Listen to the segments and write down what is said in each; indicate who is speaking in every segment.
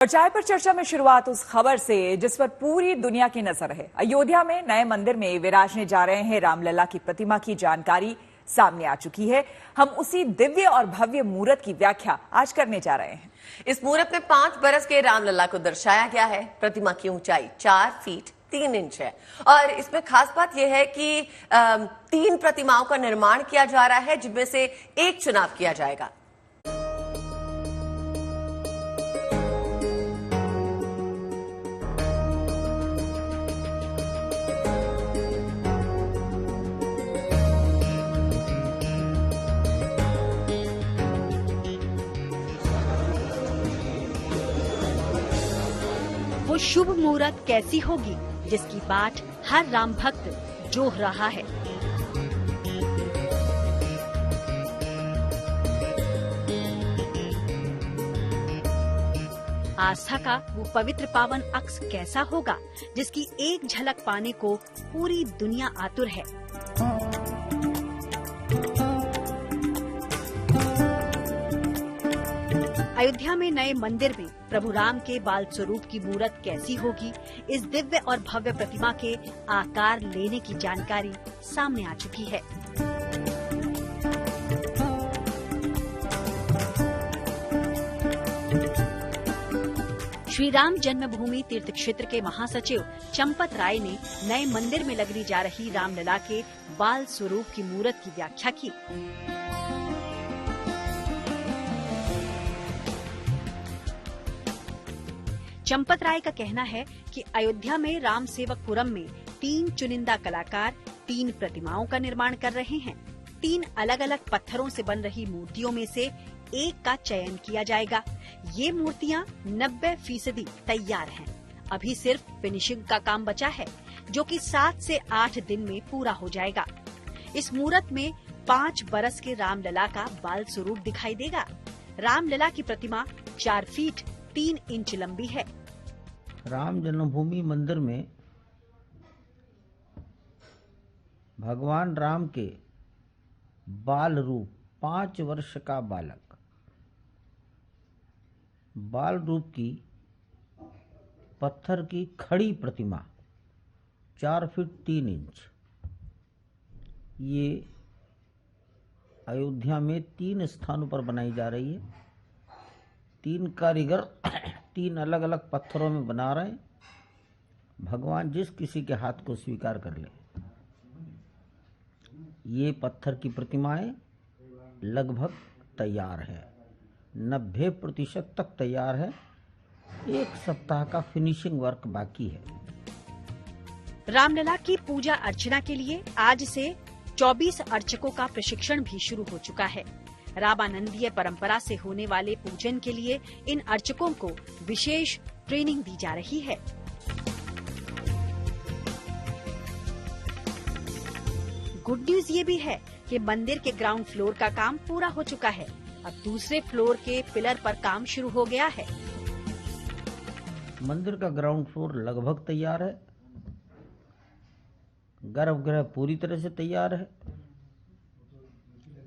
Speaker 1: और चाय पर चर्चा में शुरुआत उस खबर से जिस पर पूरी दुनिया की नजर है। अयोध्या में नए मंदिर में विराजने जा रहे हैं रामलला की प्रतिमा की जानकारी सामने आ चुकी है। हम उसी दिव्य और भव्य मूर्त की व्याख्या आज करने जा रहे हैं।
Speaker 2: इस मूर्त में 5 बरस के रामलला को दर्शाया गया है। प्रतिमा की ऊंचाई 4 फीट 3 इंच है और इसमें खास बात यह है कि 3 प्रतिमाओं का निर्माण किया जा रहा है, जिनमें से एक चुनाव किया जाएगा।
Speaker 3: वो शुभ मुहूर्त कैसी होगी जिसकी बाट हर राम भक्त जोह रहा है। आस्था का वो पवित्र पावन अक्स कैसा होगा जिसकी एक झलक पाने को पूरी दुनिया आतुर है। अयोध्या में नए मंदिर में प्रभु राम के बाल स्वरूप की मूर्त कैसी होगी, इस दिव्य और भव्य प्रतिमा के आकार लेने की जानकारी सामने आ चुकी है। श्री राम जन्मभूमि तीर्थ क्षेत्र के महासचिव चंपत राय ने नए मंदिर में लगने जा रही रामलला के बाल स्वरूप की मूर्त की व्याख्या की। चंपत राय का कहना है कि अयोध्या में राम सेवकपुरम में 3 चुनिंदा कलाकार 3 प्रतिमाओं का निर्माण कर रहे हैं। 3 अलग अलग पत्थरों से बन रही मूर्तियों में से एक का चयन किया जाएगा। ये मूर्तियां 90% तैयार हैं। अभी सिर्फ फिनिशिंग का काम बचा है, जो कि 7 से 8 दिन में पूरा हो जाएगा। इस मूर्त में 5 बरस के रामलला का बाल स्वरूप दिखाई देगा। रामलला की प्रतिमा 4 फीट 3 इंच लंबी है।
Speaker 4: राम जन्मभूमि मंदिर में भगवान राम के बाल रूप 5 वर्ष का बालक बाल रूप की पत्थर की खड़ी प्रतिमा 4 फीट 3 इंच, ये अयोध्या में 3 स्थानों पर बनाई जा रही है। 3 कारीगर 3 अलग अलग पत्थरों में बना रहे हैं। भगवान जिस किसी के हाथ को स्वीकार कर ले। ये पत्थर की प्रतिमाएं लगभग तैयार है, 90% तक तैयार है। 1 सप्ताह का फिनिशिंग वर्क बाकी है।
Speaker 3: रामलला की पूजा अर्चना के लिए आज से 24 अर्चकों का प्रशिक्षण भी शुरू हो चुका है। रामानंदीय परंपरा से होने वाले पूजन के लिए इन अर्चकों को विशेष ट्रेनिंग दी जा रही है। गुड न्यूज ये भी है कि मंदिर के ग्राउंड फ्लोर का काम पूरा हो चुका है। अब दूसरे फ्लोर के पिलर पर काम शुरू हो गया है।
Speaker 4: मंदिर का ग्राउंड फ्लोर लगभग तैयार है। गर्भगृह पूरी तरह से तैयार है,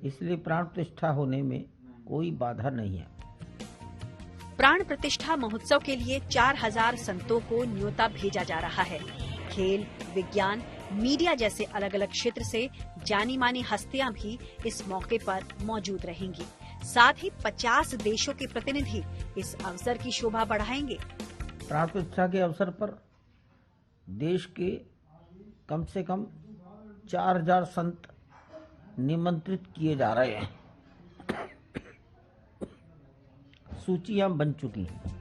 Speaker 4: इसलिए प्राण प्रतिष्ठा होने में कोई बाधा नहीं है।
Speaker 3: प्राण प्रतिष्ठा महोत्सव के लिए 4000 संतों को न्योता भेजा जा रहा है। खेल, विज्ञान, मीडिया जैसे अलग अलग क्षेत्र से जानी मानी हस्तियां भी इस मौके पर मौजूद रहेंगी। साथ ही 50 देशों के प्रतिनिधि इस अवसर की शोभा बढ़ाएंगे।
Speaker 4: प्राण प्रतिष्ठा के अवसर पर देश के कम से कम 4000 संत निमंत्रित किए जा रहे हैं। सूचियां बन चुकी हैं।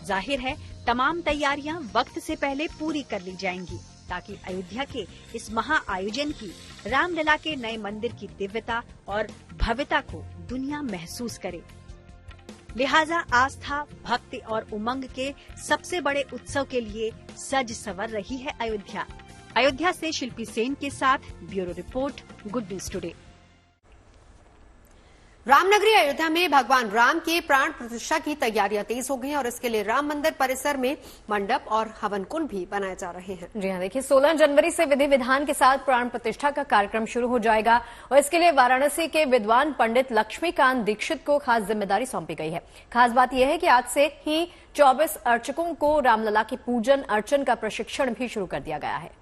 Speaker 3: जाहिर है तमाम तैयारियां वक्त से पहले पूरी कर ली जाएंगी, ताकि अयोध्या के इस महा आयोजन की रामलला के नए मंदिर की दिव्यता और भव्यता को दुनिया महसूस करे। लिहाजा आस्था, भक्ति और उमंग के सबसे बड़े उत्सव के लिए सज संवर रही है अयोध्या। अयोध्या से शिल्पी सेन के साथ bureau report, good news today.
Speaker 5: Ramnagari Ayodhya में भगवान राम के प्राण प्रतिष्ठा की तैयारियां तेज हो गई हैं और इसके लिए राम मंदिर परिसर में मंडप और हवन कुंड भी बनाए जा रहे हैं।
Speaker 6: जी हाँ, देखिए 16 जनवरी से विधि विधान के साथ प्राण प्रतिष्ठा का कार्यक्रम शुरू हो जाएगा और इसके लिए वाराणसी के विद्वान पंडित लक्ष्मीकांत दीक्षित को खास जिम्मेदारी सौंपी गई है। खास बात यह है कि आज से ही 24 अर्चकों को रामलला के पूजन अर्चन का प्रशिक्षण भी शुरू कर दिया गया है।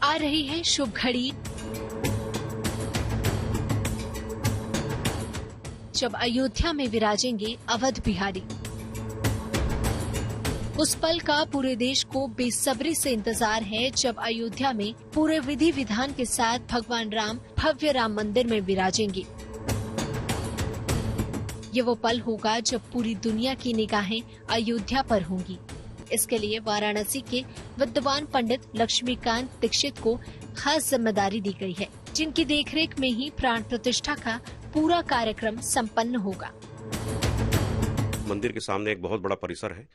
Speaker 7: आ रही है शुभ घड़ी जब अयोध्या में विराजेंगे अवध बिहारी। उस पल का पूरे देश को बेसब्री से इंतजार है जब अयोध्या में पूरे विधि विधान के साथ भगवान राम भव्य राम मंदिर में विराजेंगे। ये वो पल होगा जब पूरी दुनिया की निगाहें अयोध्या पर होंगी। इसके लिए वाराणसी के विद्वान पंडित लक्ष्मीकांत दीक्षित को खास जिम्मेदारी दी गई है, जिनकी देखरेख में ही प्राण प्रतिष्ठा का पूरा कार्यक्रम संपन्न होगा।
Speaker 8: मंदिर के सामने एक बहुत बड़ा परिसर है,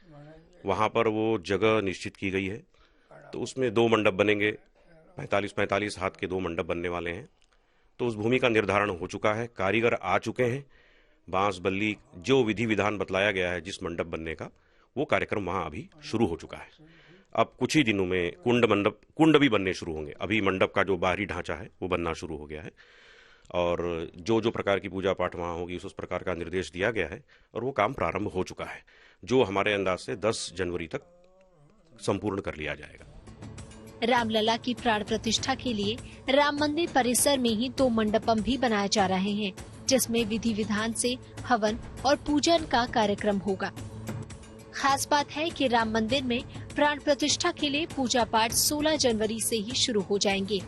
Speaker 8: वहाँ पर वो जगह निश्चित की गई है, तो उसमें 2 मंडप बनेंगे। 45 हाथ के 2 मंडप बनने वाले हैं। तो उस भूमि का निर्धारण हो चुका है, कारीगर आ चुके हैं। बांस बल्ली जो विधि विधान बतलाया गया है जिस मंडप बनने का, वो कार्यक्रम वहाँ अभी शुरू हो चुका है। अब कुछ ही दिनों में कुंड भी बनने शुरू होंगे। अभी मंडप का जो बाहरी ढांचा है वो बनना शुरू हो गया है और जो जो प्रकार की पूजा पाठ वहाँ होगी उस प्रकार का निर्देश दिया गया है और वो काम प्रारंभ हो चुका है, जो हमारे अंदाज से 10 जनवरी तक संपूर्ण कर लिया जाएगा।
Speaker 7: रामलला की प्राण प्रतिष्ठा के लिए राम मंदिर परिसर में ही 2 मंडपम भी बनाए जा रहे हैं, जिसमें विधि विधान से हवन और पूजन का कार्यक्रम होगा। खास बात है कि राम मंदिर में प्राण प्रतिष्ठा के लिए पूजा पाठ 16 जनवरी से ही शुरू हो जाएंगे,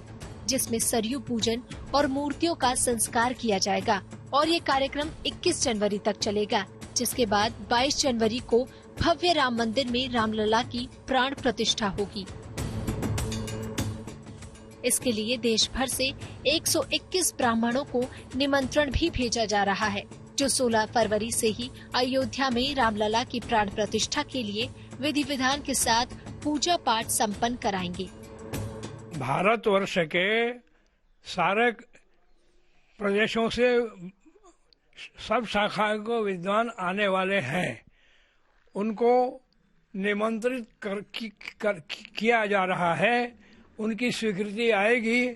Speaker 7: जिसमें सरयू पूजन और मूर्तियों का संस्कार किया जाएगा और ये कार्यक्रम 21 जनवरी तक चलेगा, जिसके बाद 22 जनवरी को भव्य राम मंदिर में रामलला की प्राण प्रतिष्ठा होगी। इसके लिए देश भर से 121 ब्राह्मणों को निमंत्रण भी भेजा जा रहा है, जो 16 फरवरी से ही अयोध्या में रामलला की प्राण प्रतिष्ठा के लिए विधि विधान के साथ पूजा पाठ संपन्न कराएंगे।
Speaker 9: भारतवर्ष के सारे प्रदेशों से सब शाखा को विद्वान आने वाले हैं, उनको निमंत्रित किया जा रहा है। उनकी स्वीकृति आएगी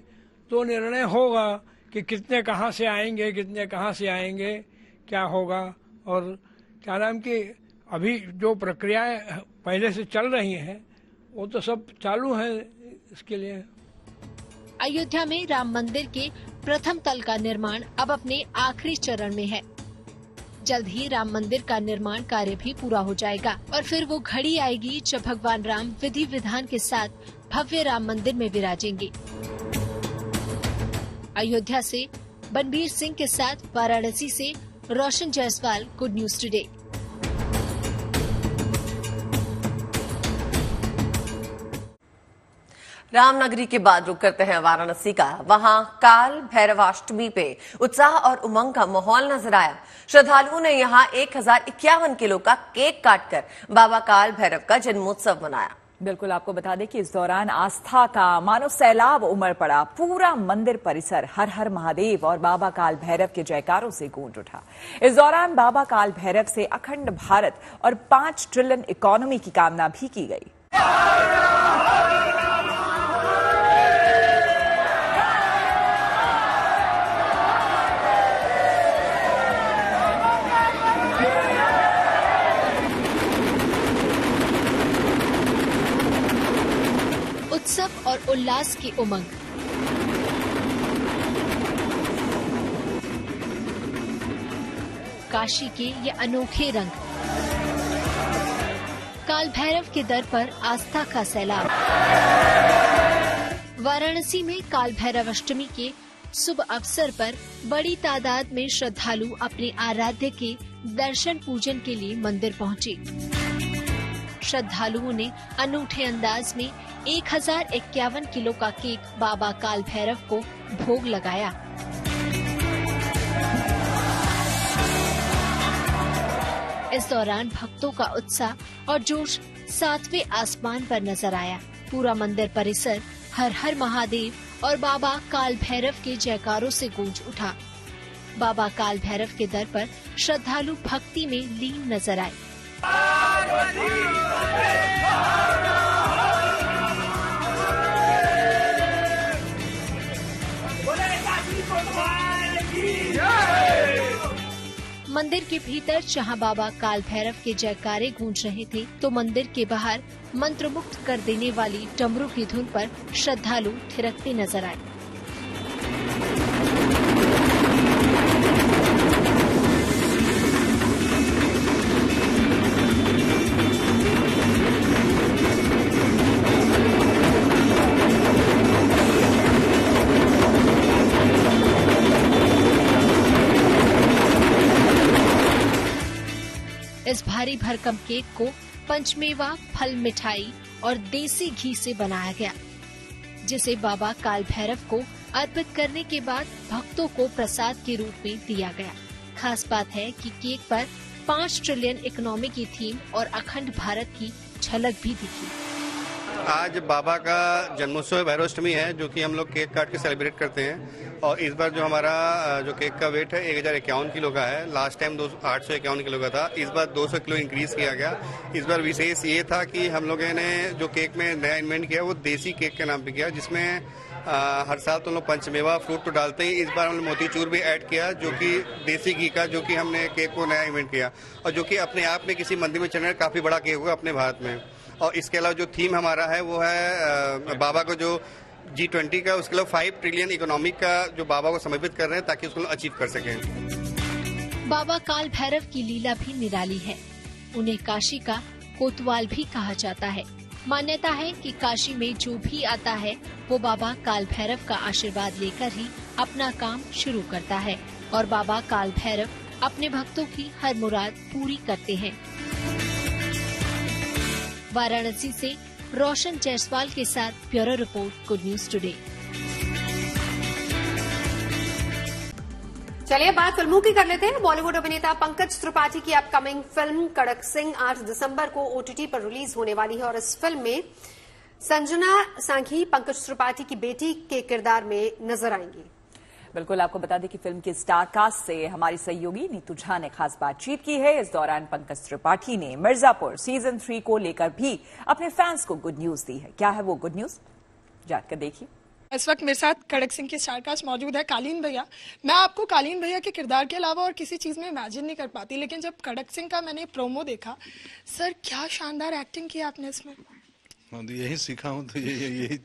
Speaker 9: तो निर्णय होगा कि कितने कहाँ से आएंगे, कितने कहाँ से आएंगे, क्या होगा। और क्या नाम कि अभी जो प्रक्रियाएं पहले से चल रही हैं वो तो सब चालू है इसके लिए।
Speaker 7: अयोध्या में राम मंदिर के प्रथम तल का निर्माण अब अपने आखिरी चरण में है। जल्द ही राम मंदिर का निर्माण कार्य भी पूरा हो जाएगा और फिर वो घड़ी आएगी जब भगवान राम विधि विधान के साथ भव्य राम मंदिर में विराजेंगे। अयोध्या से बनबीर सिंह के साथ वाराणसी से रोशन जायसवाल, गुड न्यूज टुडे।
Speaker 2: रामनगरी के बाद रुक करते हैं वाराणसी का। वहां काल भैरवाष्टमी पे उत्साह और उमंग का माहौल नजर आया। श्रद्धालुओं ने यहां 1051 किलो का केक काटकर बाबा काल भैरव का जन्मोत्सव मनाया।
Speaker 1: बिल्कुल, आपको बता दें कि इस दौरान आस्था का मानो सैलाब उमड़ पड़ा। पूरा मंदिर परिसर हर हर महादेव और बाबा काल भैरव के जयकारों से गूंज उठा। इस दौरान बाबा काल भैरव से अखंड भारत और 5 ट्रिलियन इकोनॉमी की कामना भी की गई।
Speaker 7: उत्सव और उल्लास की उमंग। काशी के ये अनोखे रंग। काल भैरव के दर पर आस्था का सैलाब। वाराणसी में काल भैरव अष्टमी के शुभ अवसर पर बड़ी तादाद में श्रद्धालु अपने आराध्य के दर्शन पूजन के लिए मंदिर पहुंचे। श्रद्धालुओं ने अनूठे अंदाज में 1051 किलो का केक बाबा काल भैरव को भोग लगाया। इस दौरान भक्तों का उत्साह और जोश 7वें आसमान पर नजर आया। पूरा मंदिर परिसर हर हर महादेव और बाबा काल भैरव के जयकारों से गूंज उठा। बाबा काल भैरव के दर पर श्रद्धालु भक्ति में लीन नजर आए। मंदिर के भीतर जहां बाबा काल भैरव के जयकारे गूंज रहे थे, तो मंदिर के बाहर मंत्रमुग्ध कर देने वाली डमरू की धुन पर श्रद्धालु थिरकते नजर आए। इस भारी भरकम केक को पंचमेवा, फल, मिठाई और देसी घी से बनाया गया, जिसे बाबा काल भैरव को अर्पित करने के बाद भक्तों को प्रसाद के रूप में दिया गया। खास बात है कि केक पर 5 ट्रिलियन इकोनॉमी की थीम और अखंड भारत की झलक भी दिखी।
Speaker 10: आज बाबा का जन्मोत्सव भैरवाष्टमी है, जो कि हम लोग केक काट के सेलिब्रेट करते हैं। और इस बार जो हमारा जो केक का वेट है 1051 किलो का है। लास्ट टाइम 851 किलो का था। इस बार 200 किलो इंक्रीज किया गया। इस बार विशेष ये था कि हम लोगों ने जो केक में नया इन्वेंट किया वो देसी केक के नाम पे किया, जिसमें हर साल तो हम लोग पंचमेवा फ्रूट तो डालते ही, इस बार हमने मोतीचूर भी ऐड किया, जो कि देसी घी का, जो कि हमने केक को नया इन्वेंट किया और जो कि अपने आप में किसी मंदिर में चलने काफी बड़ा केक होगा अपने भारत में। और इसके अलावा जो थीम हमारा है वो है बाबा को जो G20 का, उसके अलावा 5 ट्रिलियन इकोनॉमी का जो बाबा को समर्पित कर रहे हैं ताकि उसको अचीव कर सकें।
Speaker 7: बाबा काल भैरव की लीला भी निराली है। उन्हें काशी का कोतवाल भी कहा जाता है। मान्यता है कि काशी में जो भी आता है वो बाबा काल भैरव का आशीर्वाद लेकर ही अपना काम शुरू करता है और बाबा काल भैरव अपने भक्तों की हर मुराद पूरी करते हैं। वाराणसी से रोशन जायसवाल के साथ bureau report, good news today.
Speaker 5: चलिए बात फिल्मों की कर लेते हैं। बॉलीवुड अभिनेता पंकज त्रिपाठी की अपकमिंग फिल्म कड़क सिंह 8 दिसंबर को OTT पर रिलीज होने वाली है और इस फिल्म में संजना सांघी पंकज त्रिपाठी की बेटी के किरदार में नजर आएंगी।
Speaker 1: बिल्कुल, आपको बता दें कि फिल्म की स्टार कास्ट से हमारी सहयोगी नीतू झा ने खास बातचीत की है। इस दौरान पंकज त्रिपाठी ने मिर्जापुर सीजन 3 को लेकर भी अपने फैंस को गुड न्यूज दी है। क्या है वो गुड न्यूज, जानकर देखिए।
Speaker 11: इस वक्त मेरे साथ कड़क सिंह की स्टारकास्ट मौजूद है, कालीन भैया। मैं आपको कालीन भैया के किरदार के अलावा और किसी चीज में इमेजिन नहीं कर पाती, लेकिन जब कड़क सिंह का मैंने प्रोमो देखा, सर क्या शानदार एक्टिंग की आपने इसमें।
Speaker 12: यही सीखा हूँ तो यही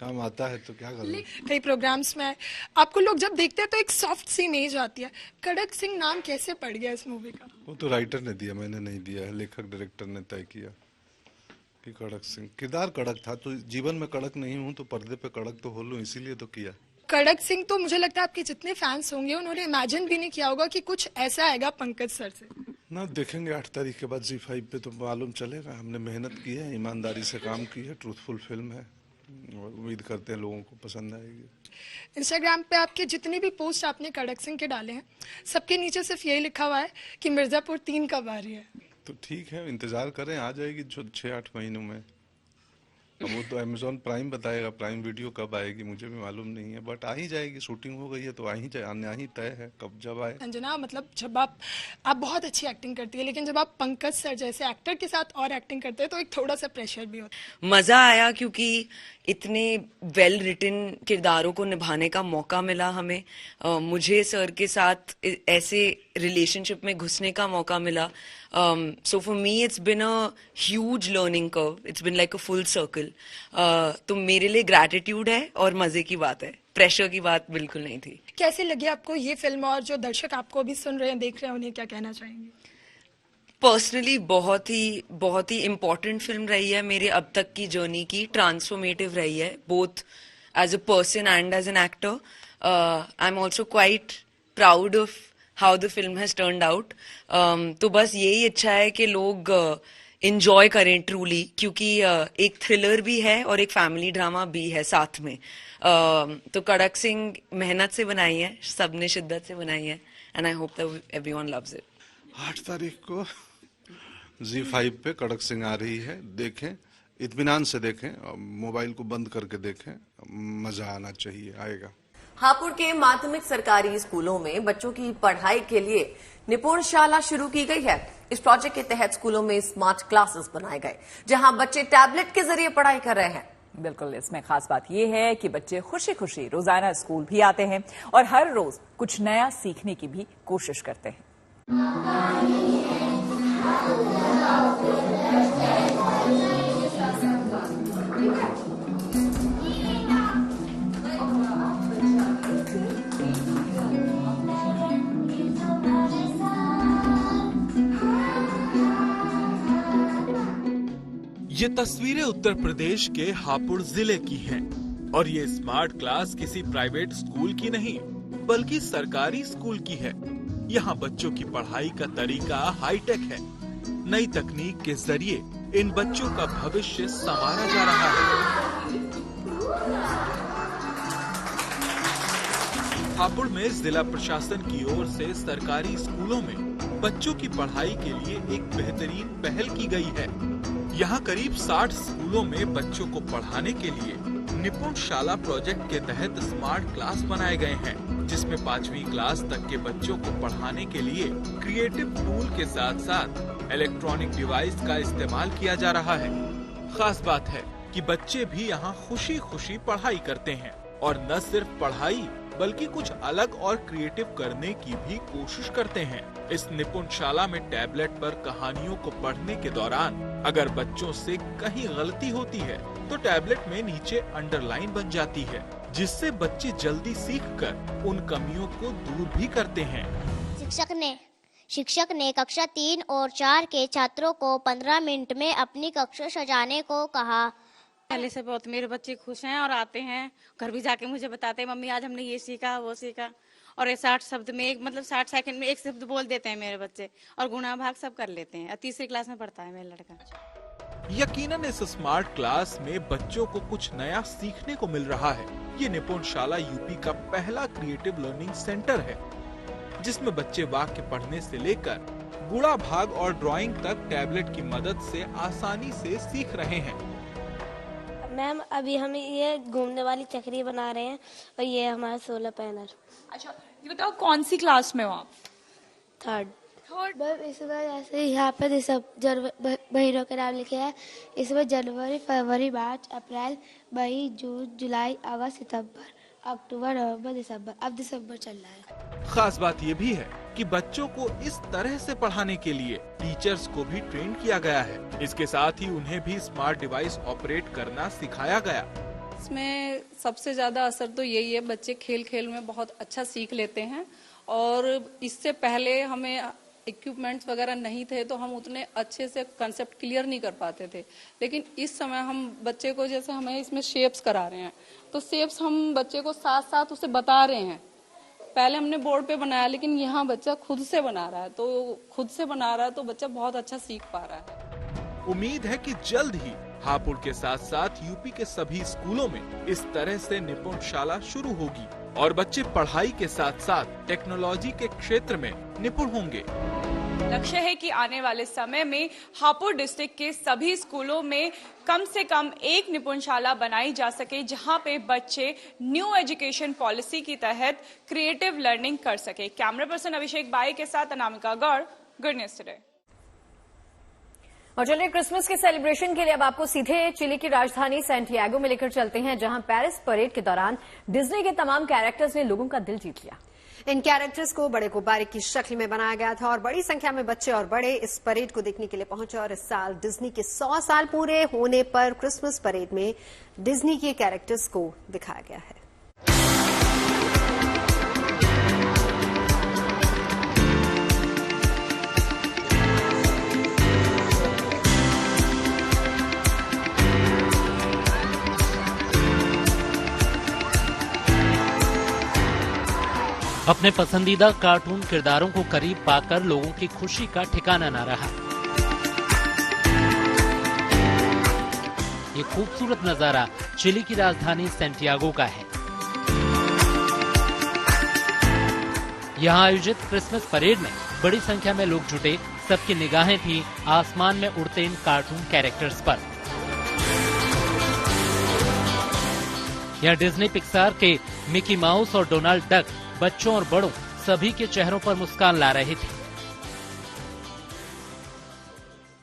Speaker 12: काम आता है, तो क्या करूं।
Speaker 11: कई प्रोग्राम्स में आपको लोग जब देखते हैं तो एक सॉफ्ट सी इमेज आती है। कड़क सिंह नाम कैसे पड़ गया इस मूवी का?
Speaker 12: वो तो राइटर ने दिया, मैंने नहीं दिया है। लेखक डायरेक्टर ने तय किया कि कड़क सिंह। किरदार कड़क था तो जीवन में कड़क नहीं हूँ तो पर्दे पे कड़क तो हो लूं, इसीलिए तो किया।
Speaker 11: कड़क सिंह तो मुझे लगता है आपके जितने फैंस होंगे उन्होंने इमेजिन भी नहीं किया होगा कि कुछ ऐसा आएगा पंकज सर से।
Speaker 12: ना देखेंगे 8 तारीख के बाद ZEE5 पे तो मालूम चलेगा। हमने मेहनत की है, ईमानदारी से काम की है, ट्रूथफुल फिल्म है, उम्मीद करते हैं लोगों को पसंद आएगी।
Speaker 11: इंस्टाग्राम पे आपके जितने भी पोस्ट आपने कड़क सिंह के डाले हैं, सबके नीचे सिर्फ यही लिखा हुआ है कि मिर्जापुर 3 कब आ रही है।
Speaker 12: तो ठीक है, इंतजार करें, आ जाएगी 6-8 महीनों में। अब वो तो Amazon प्राइम बताएगा, प्राइम वीडियो कब आएगी मुझे भी मालूम नहीं है, बट आ ही जाएगी। शूटिंग हो गई है तो आना ही तय है, कब जब आए।
Speaker 11: अंजना, मतलब जब आप बहुत अच्छी एक्टिंग करती है, लेकिन जब आप पंकज सर जैसे एक्टर के साथ और एक्टिंग करते हैं तो एक थोड़ा सा प्रेशर भी होता है।
Speaker 13: मजा आया क्योंकि इतने वेल रिटन किरदारों को निभाने का मौका मिला हमें। मुझे सर के साथ ऐसे रिलेशनशिप में घुसने का मौका मिला। So for me it's been a huge learning curve. It's been like a full circle. तो मेरे लिए ग्रैटिट्यूड है और मजे की बात है, प्रेशर की बात बिल्कुल नहीं थी।
Speaker 11: कैसे लगी आपको ये फिल्म, और जो दर्शक आपको अभी सुन रहे हैं, देख रहे हैं, उन्हें क्या कहना चाहेंगे?
Speaker 13: पर्सनली बहुत ही इम्पोर्टेंट फिल्म रही है मेरे अब तक की जर्नी की, ट्रांसफॉर्मेटिव रही है, both as a person and as an actor. I am also quite proud of how the film has turned out. तो बस यही इच्छा है कि लोग इंजॉय करें ट्रूली, क्योंकि एक थ्रिलर भी है और एक फैमिली ड्रामा भी है साथ में। तो कड़क सिंह मेहनत से बनाई है, सबने शिद्दत से बनाई है, and I hope that everyone loves it.
Speaker 12: 8 तारीख को ZEE5 पे कड़क सिंह आ रही है, देखें, इत्मीनान से देखें, मोबाइल को बंद करके देखें, मजा आना चाहिए, आएगा।
Speaker 2: हापुड़ के माध्यमिक सरकारी स्कूलों में बच्चों की पढ़ाई के लिए निपुण शाला शुरू की गई है। इस प्रोजेक्ट के तहत स्कूलों में स्मार्ट क्लासेस बनाए गए, जहां बच्चे टैबलेट के जरिए पढ़ाई कर रहे हैं।
Speaker 1: बिल्कुल, इसमें खास बात यह है कि बच्चे खुशी खुशी रोजाना स्कूल भी आते हैं और हर रोज कुछ नया सीखने की भी कोशिश करते हैं।
Speaker 14: ये तस्वीरें उत्तर प्रदेश के हापुड़ जिले की हैं और ये स्मार्ट क्लास किसी प्राइवेट स्कूल की नहीं बल्कि सरकारी स्कूल की है। यहाँ बच्चों की पढ़ाई का तरीका हाईटेक है। नई तकनीक के जरिए इन बच्चों का भविष्य संवारा जा रहा है। हापुड़ में जिला प्रशासन की ओर से सरकारी स्कूलों में बच्चों की पढ़ाई के लिए एक बेहतरीन पहल की गई है। यहाँ करीब 60 स्कूलों में बच्चों को पढ़ाने के लिए निपुण शाला प्रोजेक्ट के तहत स्मार्ट क्लास बनाए गए हैं, जिसमें 5वीं क्लास तक के बच्चों को पढ़ाने के लिए क्रिएटिव टूल के साथ साथ इलेक्ट्रॉनिक डिवाइस का इस्तेमाल किया जा रहा है। खास बात है कि बच्चे भी यहाँ खुशी खुशी पढ़ाई करते हैं और न सिर्फ पढ़ाई बल्कि कुछ अलग और क्रिएटिव करने की भी कोशिश करते हैं। इस निपुण शाला में टैबलेट पर कहानियों को पढ़ने के दौरान अगर बच्चों से कहीं गलती होती है तो टैबलेट में नीचे अंडरलाइन बन जाती है, जिससे बच्चे जल्दी सीखकर उन कमियों को दूर भी करते हैं।
Speaker 15: शिक्षक ने कक्षा 3 और 4 के छात्रों को 15 मिनट में अपनी कक्षा सजाने को कहा।
Speaker 16: पहले से बहुत मेरे बच्चे खुश हैं और आते हैं, घर भी जाके मुझे बताते हैं मम्मी आज हमने ये सीखा वो सीखा। और ये 60 शब्द में 60 सेकंड में एक शब्द बोल देते हैं मेरे बच्चे और गुणा भाग सब कर लेते हैं। 3री क्लास में पढ़ता है मेरा लड़का।
Speaker 14: यकीनन इस स्मार्ट क्लास में बच्चों को कुछ नया सीखने को मिल रहा है। ये निपुण शाला यूपी का पहला क्रिएटिव लर्निंग सेंटर है, जिसमें बच्चे वाक्य पढ़ने से लेकर गुणा भाग और ड्राइंग तक टैबलेट की मदद से आसानी से सीख रहे हैं।
Speaker 15: मैम अभी हम ये घूमने वाली चक्री बना रहे हैं और ये हमारा सोलर पैनल।
Speaker 17: अच्छा ये बताओ कौन सी क्लास में हो आप?
Speaker 15: 3rd। मैम इस बार ऐसे यहाँ पर महीनों के नाम लिखे हैं। इस बार जनवरी, फरवरी, मार्च, अप्रैल, मई, जून, जुलाई, अगस्त, सितंबर, अक्टूबर, नवंबर, दिसंबर। अब दिसंबर चल रहा है।
Speaker 14: खास बात ये भी है कि बच्चों को इस तरह से पढ़ाने के लिए टीचर्स को भी ट्रेन किया गया है। इसके साथ ही उन्हें भी स्मार्ट डिवाइस ऑपरेट करना सिखाया गया।
Speaker 17: इसमें सबसे ज्यादा असर तो यही है, बच्चे खेल खेल में बहुत अच्छा सीख लेते हैं और इससे पहले हमें इक्विपमेंट्स वगैरह नहीं थे तो हम उतने अच्छे से कंसेप्ट क्लियर नहीं कर पाते थे। लेकिन इस समय हम बच्चे को जैसे हमें इसमें शेप्स करा रहे हैं तो शेप्स हम बच्चे को साथ साथ उसे बता रहे हैं। पहले हमने बोर्ड पे बनाया लेकिन यहाँ बच्चा खुद से बना रहा है, तो खुद से बना रहा है तो बच्चा बहुत अच्छा सीख पा रहा है।
Speaker 14: उम्मीद है कि जल्द ही हापुड़ के साथ साथ यूपी के सभी स्कूलों में इस तरह से निपुण शाला शुरू होगी और बच्चे पढ़ाई के साथ साथ टेक्नोलॉजी के क्षेत्र में निपुण होंगे।
Speaker 17: लक्ष्य है कि आने वाले समय में हापुड़ डिस्ट्रिक्ट के सभी स्कूलों में कम से कम एक निपुण शाला बनाई जा सके, जहां पे बच्चे न्यू एजुकेशन पॉलिसी के तहत क्रिएटिव लर्निंग कर सके। कैमरा पर्सन अभिषेक बाई के साथ Anamika Gaur, good news today.
Speaker 6: और चलिए क्रिसमस के सेलिब्रेशन के लिए अब आपको सीधे चिली की राजधानी सैंटियागो में लेकर चलते हैं, जहां पेरिस परेड के दौरान डिज्नी के तमाम कैरेक्टर्स ने लोगों का दिल जीत लिया।
Speaker 5: इन कैरेक्टर्स को बड़े गुब्बारे की शक्ल में बनाया गया था और बड़ी संख्या में बच्चे और बड़े इस परेड को देखने के लिए पहुंचे। और इस साल डिज्नी के 100 साल पूरे होने पर क्रिसमस परेड में डिज्नी के कैरेक्टर्स को दिखाया गया है।
Speaker 18: अपने पसंदीदा कार्टून किरदारों को करीब पाकर लोगों की खुशी का ठिकाना न रहा। ये खूबसूरत नजारा चिली की राजधानी सैंटियागो का है। यहाँ आयोजित क्रिसमस परेड में बड़ी संख्या में लोग जुटे सबकी निगाहें थी आसमान में उड़ते इन कार्टून कैरेक्टर्स पर। यह डिज्नी पिक्सार के मिकी माउस और डोनाल्ड डक बच्चों और बड़ों सभी के चेहरों पर मुस्कान ला रहे थे।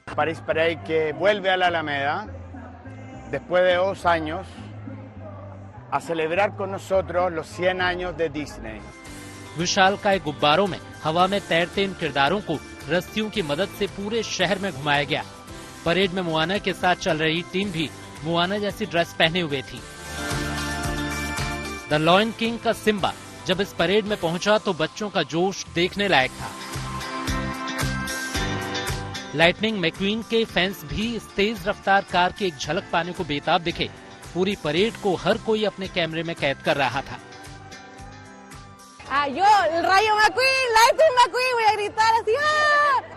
Speaker 19: Paris Parade que vuelve a la Alameda después de 2 años a celebrar con nosotros los 100 años de Disney.
Speaker 18: विशालकाय गुब्बारों में हवा में तैरते इन किरदारों को रस्सियों की मदद से पूरे शहर में घुमाया गया। परेड में मुआना के साथ चल रही टीम भी मुआना जैसी ड्रेस पहने हुए थी। द लॉयन किंग का सिम्बा जब इस परेड में पहुंचा तो बच्चों का जोश देखने लायक था। लाइटनिंग मैक्वीन के फैंस भी इस तेज रफ्तार कार की एक झलक पाने को बेताब दिखे। पूरी परेड को हर कोई अपने कैमरे में कैद कर रहा था।
Speaker 20: Yo, el Rayo McQueen, Lightning McQueen, voy a gritar así,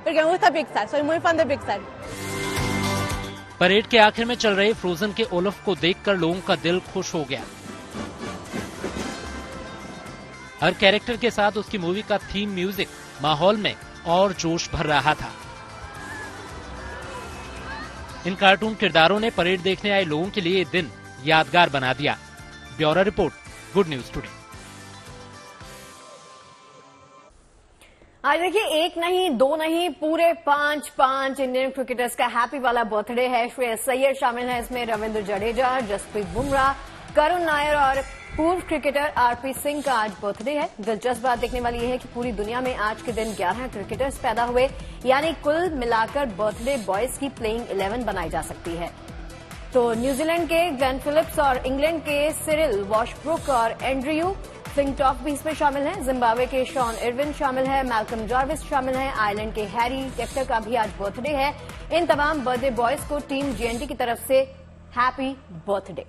Speaker 20: porque me gusta Pixar, soy muy fan de Pixar.
Speaker 18: Parade के आखिर में चल रहे फ्रोजन के ओलफ को देखकर लोगों का दिल खुश हो गया। हर कैरेक्टर के साथ उसकी मूवी का थीम म्यूजिक माहौल में और जोश भर रहा था। इन कार्टून किरदारों ने परेड देखने आए लोगों के लिए दिन यादगार बना दिया। Bureau report, good news today.
Speaker 6: आज देखिए, एक नहीं, 2 नहीं, पूरे 5 इंडियन क्रिकेटर्स का हैप्पी वाला बर्थडे है। श्रेयस अय्यर शामिल है इसमें, रविंद्र जडेजा, जसप्रीत बुमराह, करुण नायर और पूर्व क्रिकेटर आरपी सिंह का आज बर्थडे है। दिलचस्प बात देखने वाली यह है कि पूरी दुनिया में आज के दिन 11 क्रिकेटर्स पैदा हुए, यानी कुल मिलाकर बर्थडे बॉयज की प्लेइंग 11 बनाई जा सकती है। तो न्यूजीलैंड के ग्लेन फिलिप्स और इंग्लैंड के सिरिल वॉशब्रुक और एंड्रयू फ्लिंटॉफ भी इसमें शामिल हैं। जिम्बाब्वे के शॉन इरविन शामिल है, मैल्कम जॉर्विस शामिल हैं, आयरलैंड के हैरी टेक्टर का भी आज बर्थडे है। इन तमाम बर्थडे बॉयज को टीम जीएनटी की तरफ से हैप्पी बर्थडे।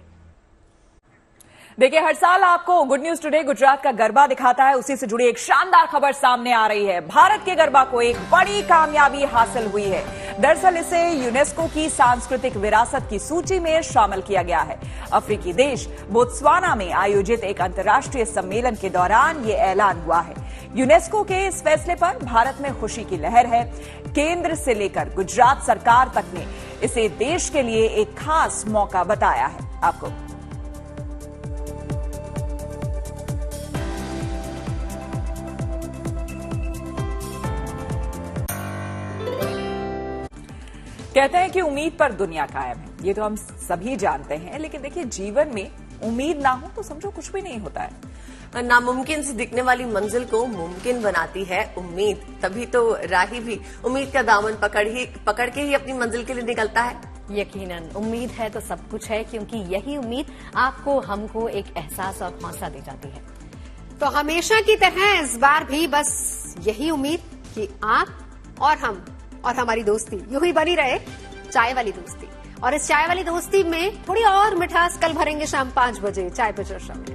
Speaker 1: देखिए, हर साल आपको गुड न्यूज टुडे गुजरात का गरबा दिखाता है। उसी से जुड़ी एक शानदार खबर सामने आ रही है। भारत के गरबा को एक बड़ी कामयाबी हासिल हुई है। दरअसल इसे यूनेस्को की सांस्कृतिक विरासत की सूची में शामिल किया गया है। अफ्रीकी देश बोत्सवाना में आयोजित एक अंतर्राष्ट्रीय सम्मेलन के दौरान ये ऐलान हुआ है। यूनेस्को के इस फैसले पर भारत में खुशी की लहर है। केंद्र से लेकर गुजरात सरकार तक ने इसे देश के लिए एक खास मौका बताया है। आपको कहते हैं कि उम्मीद पर दुनिया कायम है, ये तो हम सभी जानते हैं। लेकिन देखिए, जीवन में उम्मीद ना हो तो समझो कुछ भी नहीं होता है।
Speaker 2: नामुमकिन से दिखने वाली मंजिल को मुमकिन बनाती है उम्मीद। तभी तो राही भी उम्मीद का दामन पकड़ के ही अपनी मंजिल के लिए निकलता है।
Speaker 6: यकीनन उम्मीद है तो सब कुछ है, क्योंकि यही उम्मीद आपको हमको एक एहसास और हौसला दे जाती है।
Speaker 5: तो हमेशा की तरह इस बार भी बस यही उम्मीद कि आप और हम और हमारी दोस्ती यूं ही बनी रहे, चाय वाली दोस्ती। और इस चाय वाली दोस्ती में थोड़ी और मिठास कल भरेंगे शाम 5 बजे चाय पे चर्चा में।